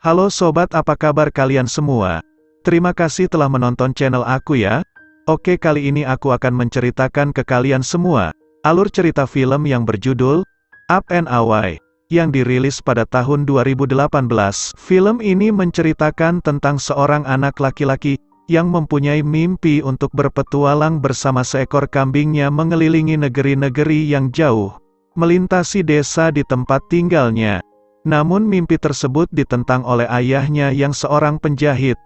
Halo sobat, apa kabar kalian semua? Terima kasih telah menonton channel aku ya. Oke, kali ini aku akan menceritakan ke kalian semua alur cerita film yang berjudul Up and Away yang dirilis pada tahun 2018. Film ini menceritakan tentang seorang anak laki-laki yang mempunyai mimpi untuk berpetualang bersama seekor kambingnya mengelilingi negeri-negeri yang jauh, melintasi desa di tempat tinggalnya. Namun mimpi tersebut ditentang oleh ayahnya yang seorang penjahit.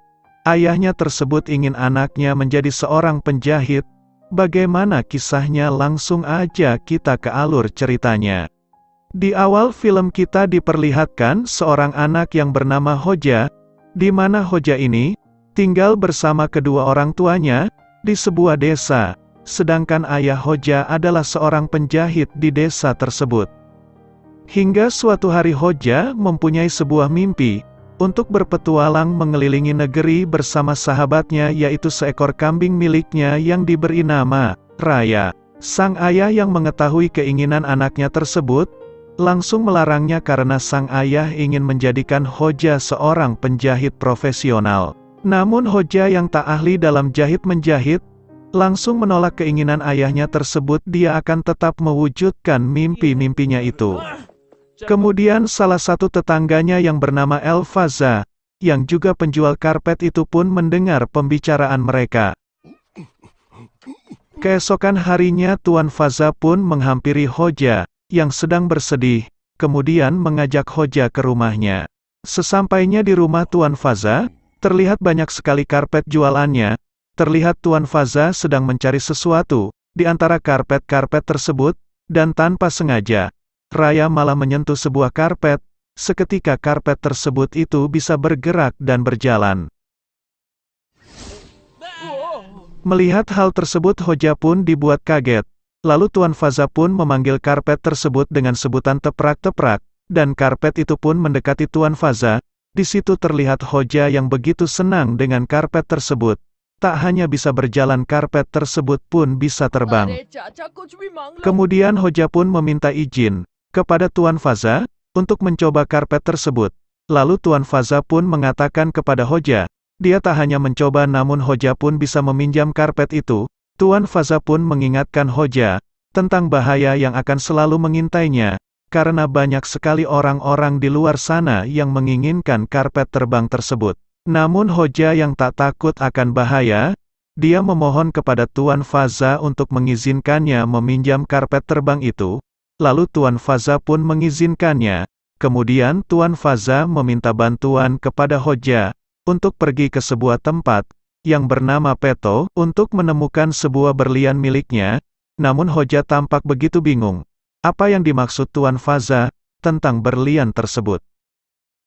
Ayahnya tersebut ingin anaknya menjadi seorang penjahit. Bagaimana kisahnya? Langsung aja kita ke alur ceritanya. Di awal film kita diperlihatkan seorang anak yang bernama Hoja, di mana Hoja ini tinggal bersama kedua orang tuanya di sebuah desa, sedangkan ayah Hoja adalah seorang penjahit di desa tersebut. Hingga suatu hari Hoja mempunyai sebuah mimpi untuk berpetualang mengelilingi negeri bersama sahabatnya, yaitu seekor kambing miliknya yang diberi nama Raya. Sang ayah yang mengetahui keinginan anaknya tersebut langsung melarangnya karena sang ayah ingin menjadikan Hoja seorang penjahit profesional. Namun Hoja yang tak ahli dalam jahit-menjahit langsung menolak keinginan ayahnya tersebut. Dia akan tetap mewujudkan mimpi-mimpinya itu. Kemudian salah satu tetangganya yang bernama Elfaza, yang juga penjual karpet itu pun mendengar pembicaraan mereka. Keesokan harinya Tuan Faza pun menghampiri Hoja yang sedang bersedih, kemudian mengajak Hoja ke rumahnya. Sesampainya di rumah Tuan Faza, terlihat banyak sekali karpet jualannya. Terlihat Tuan Faza sedang mencari sesuatu di antara karpet-karpet tersebut, dan tanpa sengaja Raya malah menyentuh sebuah karpet. Seketika karpet tersebut itu bisa bergerak dan berjalan. Melihat hal tersebut Hoja pun dibuat kaget. Lalu Tuan Faza pun memanggil karpet tersebut dengan sebutan teprak-teprak, dan karpet itu pun mendekati Tuan Faza. Di situ terlihat Hoja yang begitu senang dengan karpet tersebut. Tak hanya bisa berjalan, karpet tersebut pun bisa terbang. Kemudian Hoja pun meminta izin kepada Tuan Faza untuk mencoba karpet tersebut. Lalu Tuan Faza pun mengatakan kepada Hoja, dia tak hanya mencoba namun Hoja pun bisa meminjam karpet itu. Tuan Faza pun mengingatkan Hoja tentang bahaya yang akan selalu mengintainya, karena banyak sekali orang-orang di luar sana yang menginginkan karpet terbang tersebut. Namun Hoja yang tak takut akan bahaya, dia memohon kepada Tuan Faza untuk mengizinkannya meminjam karpet terbang itu. Lalu Tuan Faza pun mengizinkannya. Kemudian Tuan Faza meminta bantuan kepada Hoja untuk pergi ke sebuah tempat yang bernama Peto untuk menemukan sebuah berlian miliknya. Namun Hoja tampak begitu bingung. Apa yang dimaksud Tuan Faza tentang berlian tersebut?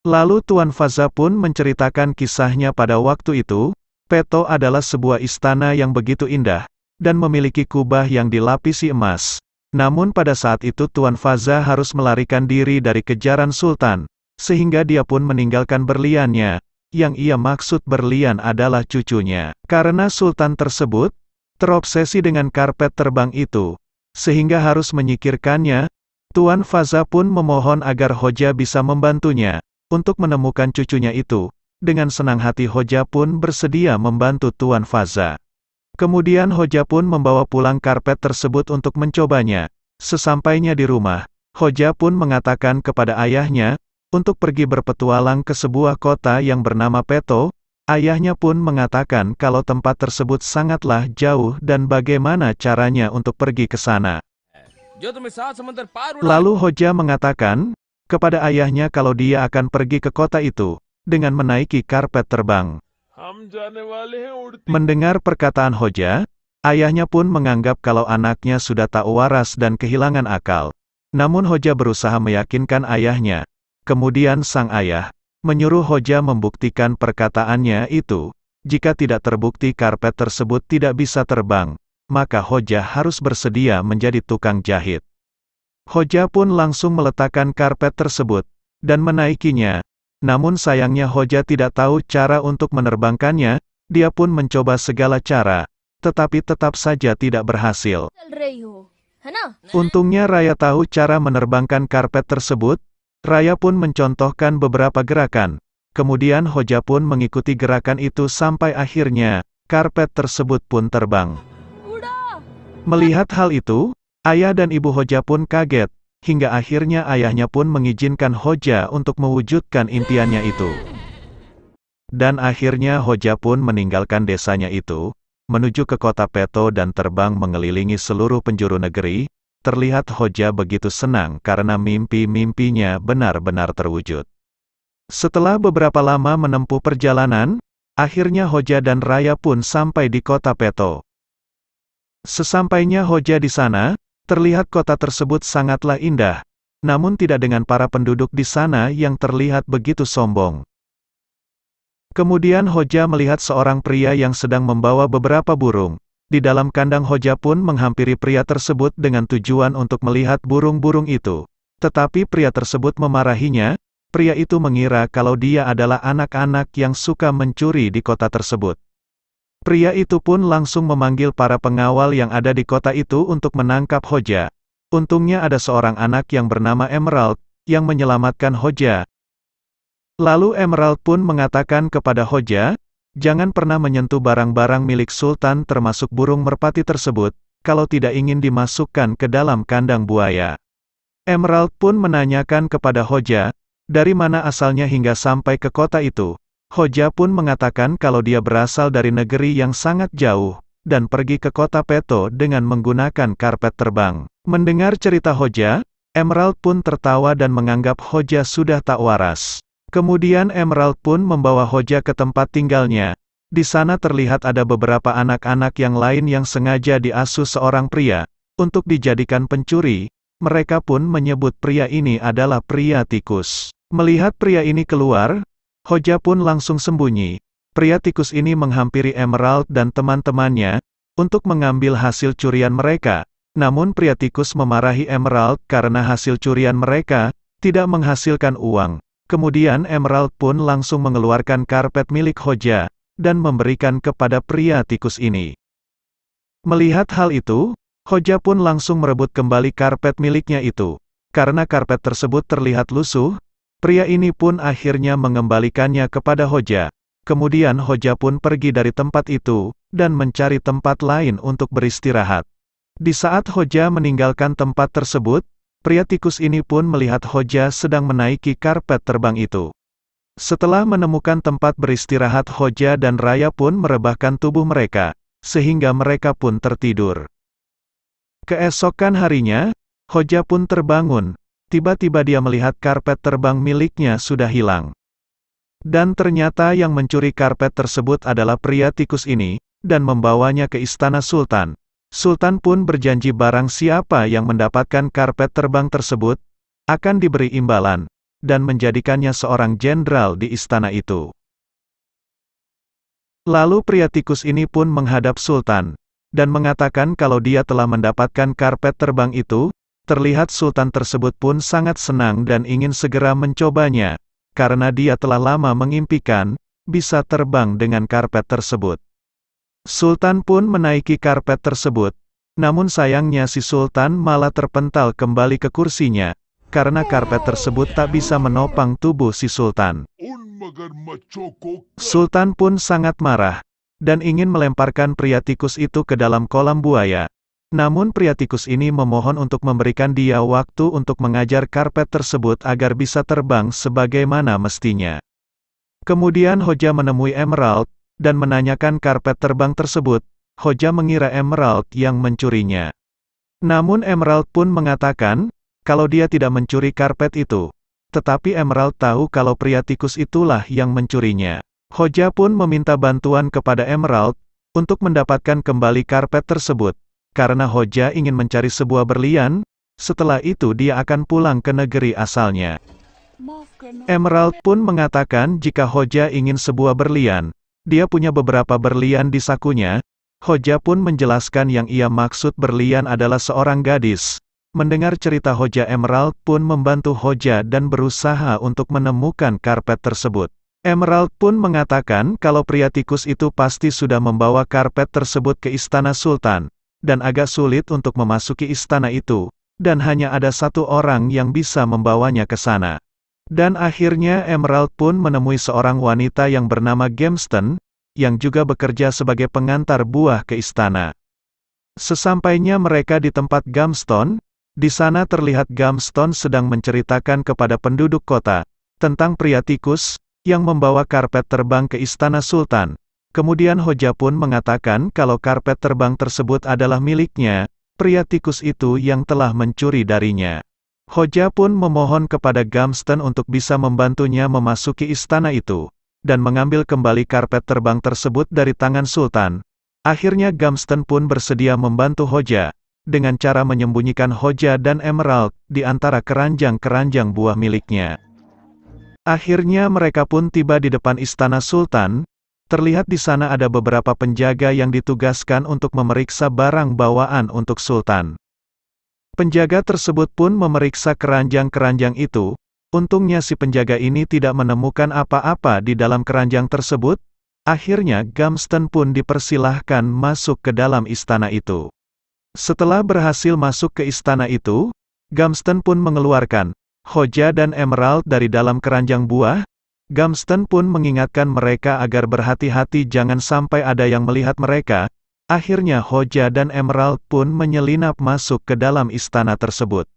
Lalu Tuan Faza pun menceritakan kisahnya pada waktu itu. Peto adalah sebuah istana yang begitu indah dan memiliki kubah yang dilapisi emas. Namun pada saat itu Tuan Faza harus melarikan diri dari kejaran Sultan, sehingga dia pun meninggalkan berliannya. Yang ia maksud berlian adalah cucunya. Karena Sultan tersebut terobsesi dengan karpet terbang itu, sehingga harus menyingkirkannya. Tuan Faza pun memohon agar Hoja bisa membantunya untuk menemukan cucunya itu. Dengan senang hati Hoja pun bersedia membantu Tuan Faza. Kemudian Hoja pun membawa pulang karpet tersebut untuk mencobanya. Sesampainya di rumah, Hoja pun mengatakan kepada ayahnya untuk pergi berpetualang ke sebuah kota yang bernama Peto. Ayahnya pun mengatakan kalau tempat tersebut sangatlah jauh dan bagaimana caranya untuk pergi ke sana. Lalu Hoja mengatakan kepada ayahnya kalau dia akan pergi ke kota itu dengan menaiki karpet terbang. Mendengar perkataan Hoja, ayahnya pun menganggap kalau anaknya sudah tak waras dan kehilangan akal. Namun Hoja berusaha meyakinkan ayahnya. Kemudian sang ayah menyuruh Hoja membuktikan perkataannya itu. Jika tidak terbukti karpet tersebut tidak bisa terbang, maka Hoja harus bersedia menjadi tukang jahit. Hoja pun langsung meletakkan karpet tersebut dan menaikinya. Namun sayangnya Hoja tidak tahu cara untuk menerbangkannya. Dia pun mencoba segala cara, tetapi tetap saja tidak berhasil. Untungnya Raya tahu cara menerbangkan karpet tersebut. Raya pun mencontohkan beberapa gerakan. Kemudian Hoja pun mengikuti gerakan itu sampai akhirnya, karpet tersebut pun terbang. Melihat hal itu, ayah dan ibu Hoja pun kaget, hingga akhirnya ayahnya pun mengizinkan Hoja untuk mewujudkan impiannya itu. Dan akhirnya Hoja pun meninggalkan desanya itu, menuju ke kota Peto dan terbang mengelilingi seluruh penjuru negeri. Terlihat Hoja begitu senang karena mimpi-mimpinya benar-benar terwujud. Setelah beberapa lama menempuh perjalanan, akhirnya Hoja dan Raya pun sampai di kota Peto. Sesampainya Hoja di sana, terlihat kota tersebut sangatlah indah, namun tidak dengan para penduduk di sana yang terlihat begitu sombong. Kemudian Hoja melihat seorang pria yang sedang membawa beberapa burung. Di dalam kandang Hoja pun menghampiri pria tersebut dengan tujuan untuk melihat burung-burung itu. Tetapi pria tersebut memarahinya. Pria itu mengira kalau dia adalah anak-anak yang suka mencuri di kota tersebut. Pria itu pun langsung memanggil para pengawal yang ada di kota itu untuk menangkap Hoja. Untungnya ada seorang anak yang bernama Emerald, yang menyelamatkan Hoja. Lalu Emerald pun mengatakan kepada Hoja, jangan pernah menyentuh barang-barang milik Sultan termasuk burung merpati tersebut, kalau tidak ingin dimasukkan ke dalam kandang buaya. Emerald pun menanyakan kepada Hoja, dari mana asalnya hingga sampai ke kota itu. Hoja pun mengatakan kalau dia berasal dari negeri yang sangat jauh, dan pergi ke kota Peto dengan menggunakan karpet terbang. Mendengar cerita Hoja, Emerald pun tertawa dan menganggap Hoja sudah tak waras. Kemudian Emerald pun membawa Hoja ke tempat tinggalnya. Di sana terlihat ada beberapa anak-anak yang lain yang sengaja diasuh seorang pria, untuk dijadikan pencuri. Mereka pun menyebut pria ini adalah pria tikus. Melihat pria ini keluar, Hoja pun langsung sembunyi. Pria tikus ini menghampiri Emerald dan teman-temannya, untuk mengambil hasil curian mereka. Namun pria tikus memarahi Emerald karena hasil curian mereka, tidak menghasilkan uang. Kemudian Emerald pun langsung mengeluarkan karpet milik Hoja, dan memberikan kepada pria tikus ini. Melihat hal itu, Hoja pun langsung merebut kembali karpet miliknya itu. Karena karpet tersebut terlihat lusuh, pria ini pun akhirnya mengembalikannya kepada Hoja. Kemudian Hoja pun pergi dari tempat itu, dan mencari tempat lain untuk beristirahat. Di saat Hoja meninggalkan tempat tersebut, pria tikus ini pun melihat Hoja sedang menaiki karpet terbang itu. Setelah menemukan tempat beristirahat Hoja dan Raya pun merebahkan tubuh mereka, sehingga mereka pun tertidur. Keesokan harinya, Hoja pun terbangun. Tiba-tiba dia melihat karpet terbang miliknya sudah hilang. Dan ternyata yang mencuri karpet tersebut adalah pria tikus ini, dan membawanya ke istana Sultan. Sultan pun berjanji barang siapa yang mendapatkan karpet terbang tersebut, akan diberi imbalan, dan menjadikannya seorang jenderal di istana itu. Lalu pria tikus ini pun menghadap Sultan, dan mengatakan kalau dia telah mendapatkan karpet terbang itu. Terlihat Sultan tersebut pun sangat senang dan ingin segera mencobanya, karena dia telah lama mengimpikan, bisa terbang dengan karpet tersebut. Sultan pun menaiki karpet tersebut, namun sayangnya si Sultan malah terpental kembali ke kursinya, karena karpet tersebut tak bisa menopang tubuh si Sultan. Sultan pun sangat marah, dan ingin melemparkan pria tikus itu ke dalam kolam buaya. Namun pria tikus ini memohon untuk memberikan dia waktu untuk mengajar karpet tersebut agar bisa terbang sebagaimana mestinya. Kemudian Hoja menemui Emerald, dan menanyakan karpet terbang tersebut. Hoja mengira Emerald yang mencurinya. Namun Emerald pun mengatakan, kalau dia tidak mencuri karpet itu. Tetapi Emerald tahu kalau pria tikus itulah yang mencurinya. Hoja pun meminta bantuan kepada Emerald, untuk mendapatkan kembali karpet tersebut. Karena Hoja ingin mencari sebuah berlian, setelah itu dia akan pulang ke negeri asalnya. Emerald pun mengatakan jika Hoja ingin sebuah berlian, dia punya beberapa berlian di sakunya. Hoja pun menjelaskan yang ia maksud berlian adalah seorang gadis. Mendengar cerita Hoja, Emerald pun membantu Hoja dan berusaha untuk menemukan karpet tersebut. Emerald pun mengatakan kalau pria tikus itu pasti sudah membawa karpet tersebut ke istana Sultan. Dan agak sulit untuk memasuki istana itu, dan hanya ada satu orang yang bisa membawanya ke sana. Dan akhirnya Emerald pun menemui seorang wanita yang bernama Gemston, yang juga bekerja sebagai pengantar buah ke istana. Sesampainya mereka di tempat Gemston, di sana terlihat Gemston sedang menceritakan kepada penduduk kota, tentang pria tikus, yang membawa karpet terbang ke istana Sultan. Kemudian Hoja pun mengatakan kalau karpet terbang tersebut adalah miliknya, pria tikus itu yang telah mencuri darinya. Hoja pun memohon kepada Gemston untuk bisa membantunya memasuki istana itu, dan mengambil kembali karpet terbang tersebut dari tangan Sultan. Akhirnya Gemston pun bersedia membantu Hoja, dengan cara menyembunyikan Hoja dan Emerald di antara keranjang-keranjang buah miliknya. Akhirnya mereka pun tiba di depan istana Sultan. Terlihat di sana ada beberapa penjaga yang ditugaskan untuk memeriksa barang bawaan untuk Sultan. Penjaga tersebut pun memeriksa keranjang-keranjang itu. Untungnya si penjaga ini tidak menemukan apa-apa di dalam keranjang tersebut. Akhirnya Gemston pun dipersilahkan masuk ke dalam istana itu. Setelah berhasil masuk ke istana itu, Gemston pun mengeluarkan Hoja dan Emerald dari dalam keranjang buah. Gemston pun mengingatkan mereka agar berhati-hati jangan sampai ada yang melihat mereka. Akhirnya Hoja dan Emerald pun menyelinap masuk ke dalam istana tersebut.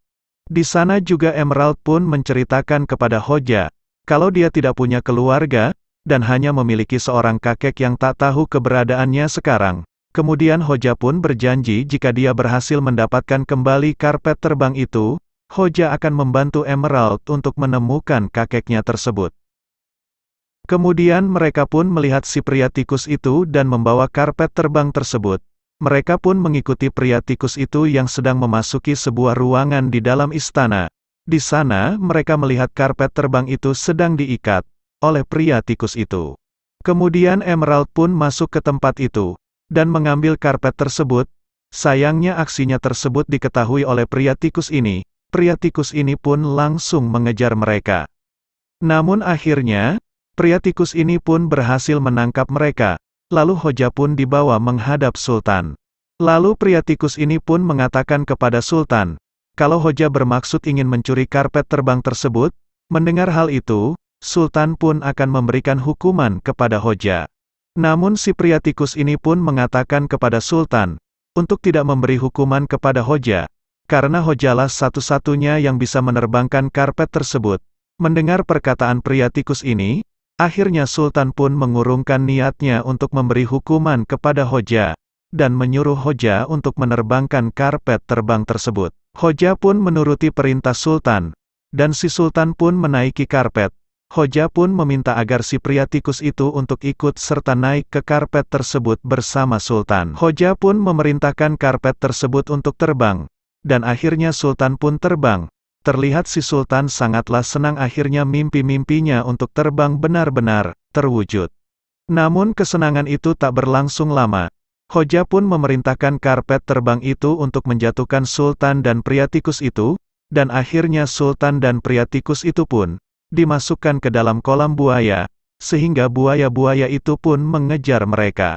Di sana juga Emerald pun menceritakan kepada Hoja, kalau dia tidak punya keluarga, dan hanya memiliki seorang kakek yang tak tahu keberadaannya sekarang. Kemudian Hoja pun berjanji jika dia berhasil mendapatkan kembali karpet terbang itu, Hoja akan membantu Emerald untuk menemukan kakeknya tersebut. Kemudian mereka pun melihat si pria tikus itu dan membawa karpet terbang tersebut. Mereka pun mengikuti pria tikus itu yang sedang memasuki sebuah ruangan di dalam istana. Di sana mereka melihat karpet terbang itu sedang diikat oleh pria tikus itu. Kemudian Emerald pun masuk ke tempat itu dan mengambil karpet tersebut. Sayangnya aksinya tersebut diketahui oleh pria tikus ini. Pria tikus ini pun langsung mengejar mereka. Namun akhirnya, pria tikus ini pun berhasil menangkap mereka, lalu Hoja pun dibawa menghadap Sultan. Lalu pria tikus ini pun mengatakan kepada Sultan, kalau Hoja bermaksud ingin mencuri karpet terbang tersebut. Mendengar hal itu, Sultan pun akan memberikan hukuman kepada Hoja. Namun si pria tikus ini pun mengatakan kepada Sultan, untuk tidak memberi hukuman kepada Hoja, karena Hojalah satu-satunya yang bisa menerbangkan karpet tersebut. Mendengar perkataan pria tikus ini, akhirnya Sultan pun mengurungkan niatnya untuk memberi hukuman kepada Hoja, dan menyuruh Hoja untuk menerbangkan karpet terbang tersebut. Hoja pun menuruti perintah Sultan, dan si Sultan pun menaiki karpet. Hoja pun meminta agar si pria tikus itu untuk ikut serta naik ke karpet tersebut bersama Sultan. Hoja pun memerintahkan karpet tersebut untuk terbang, dan akhirnya Sultan pun terbang. Terlihat si Sultan sangatlah senang akhirnya mimpi-mimpinya untuk terbang benar-benar terwujud. Namun kesenangan itu tak berlangsung lama. Hoja pun memerintahkan karpet terbang itu untuk menjatuhkan Sultan dan pria tikus itu, dan akhirnya Sultan dan pria tikus itu pun dimasukkan ke dalam kolam buaya, sehingga buaya-buaya itu pun mengejar mereka.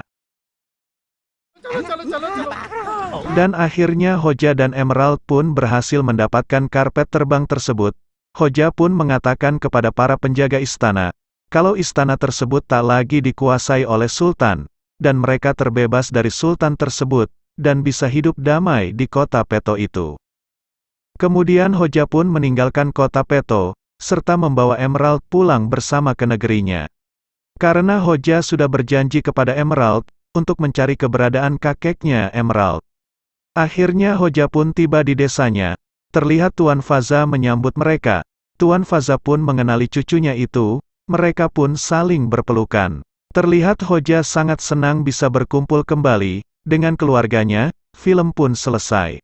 Dan akhirnya Hoja dan Emerald pun berhasil mendapatkan karpet terbang tersebut. Hoja pun mengatakan kepada para penjaga istana, kalau istana tersebut tak lagi dikuasai oleh Sultan, dan mereka terbebas dari Sultan tersebut, dan bisa hidup damai di kota Peto itu. Kemudian Hoja pun meninggalkan kota Peto, serta membawa Emerald pulang bersama ke negerinya. Karena Hoja sudah berjanji kepada Emerald, untuk mencari keberadaan kakeknya Emerald. Akhirnya Hoja pun tiba di desanya. Terlihat Tuan Faza menyambut mereka. Tuan Faza pun mengenali cucunya itu. Mereka pun saling berpelukan. Terlihat Hoja sangat senang bisa berkumpul kembali dengan keluarganya. Film pun selesai.